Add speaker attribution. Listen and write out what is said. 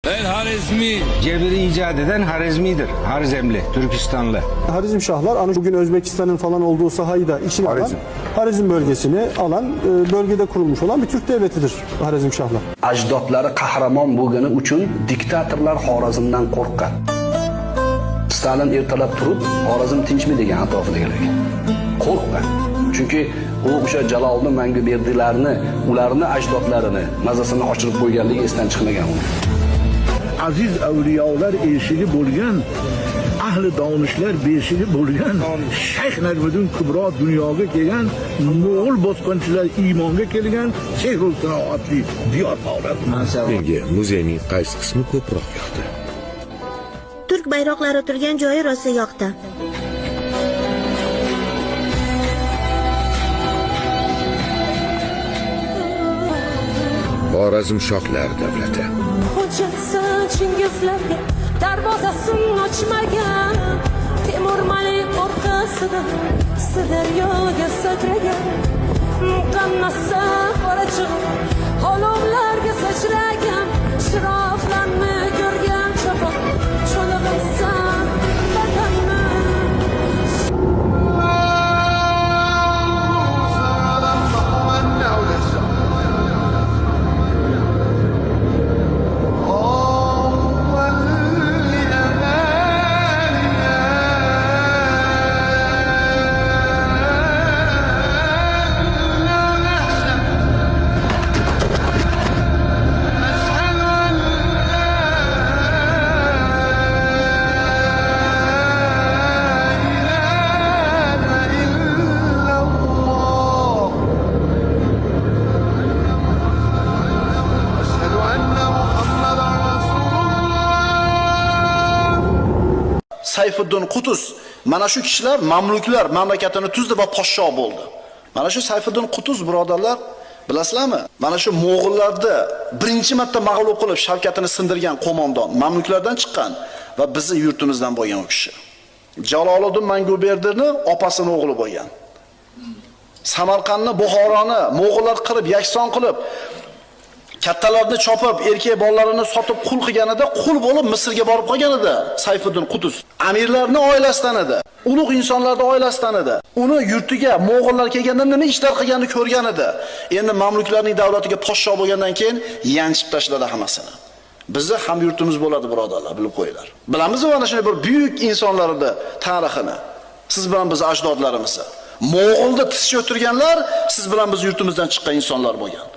Speaker 1: Ben Harizmi.
Speaker 2: Cebiri icat eden Harizmidir. Harizemli, Türkistanlı.
Speaker 3: Harizmşahlar bugün Özbekistan'ın falan olduğu sahayı da içine alan, Harizm bölgesini alan, bölgede kurulmuş olan bir Türk devletidir Harizmşahlar.
Speaker 4: Ajdodlari qahramon bo'lgani uchun diktatorlar Xorazmdan qo'rqqan. Stalin ertalab turib, Xorazm tinchmi degan atrofidagilarga. Qo'rqqan. Chunki u o'sha Jaloliddin Manguberdilarni, ularni ajdodlarini mazasini oshirib qo'yganligi esdan chiqmagan.
Speaker 5: Aziz avliyolar eshigi bo'lgan, ahli donishlar beshigi bo'lgan Shayx Najmiddin Kubro dunyoga kelgan, Mo'g'ul bosqinchilar iymonga kelgan Sehrul Qinoatli diyor Xorazm.
Speaker 6: Menga muzeyning qaysi qismi ko'proq yoqdi?
Speaker 7: Turk bayroqlari turgan joyi rosa yoqdi.
Speaker 6: Xorazmshohlar davlati.
Speaker 8: Hujjatsa Chingizlarga darvozasini ochmagan, Temur Malik orqasida Sirdaryoga sakragan, qannasa qorachiq olovlarga sachragan, shiroflarni ko'rgan cho'poq cho'lig'imsan vatanni.
Speaker 9: Sayfiddin Qutuz mana shu kishilar mamluklar mamlakatini tuzdi va podsho bo'ldi. Mana shu Sayfiddin Qutuz birodarlar, bilasizlarmi? Mana shu Mo'g'ullarni birinchi marta mag'lub qilib Shavkatini sindirgan qo'mondon mamluklardan chiqqan va bizning yurtimizdan bo'lgan u kishi. Jaloliddin Manguberdirni opasining o'g'li bo'lgan. Samarqandni, Buxoroni Mo'g'ullar qilib, yakson qilib, kattalarni chopib, erkak bolalarini sotib qul qilganida, qul bo'lib Misrga borib qolganida Sayfiddin Qutuz. Amirlarning oilasidan edi, ulug' insonlarning oilasidan edi. Uni yurtiga Mo'g'ullar kelganda nima ishlar qilganini ko'rgan edi. Endi mamluklarning davlatiga podsho bo'lgandan keyin yanchib tashladi hammasini. Bizni ham yurtimiz bo'ladi birodarlar, bilib qo'yinglar. Bilamiz mana shunday bir buyuk insonlarning tarixini. Siz bilan biz ajdodlarimiz. Mo'g'ulda tiz cho'tirganlar siz bilan biz yurtimizdan chiqqan insonlar bo'lgan.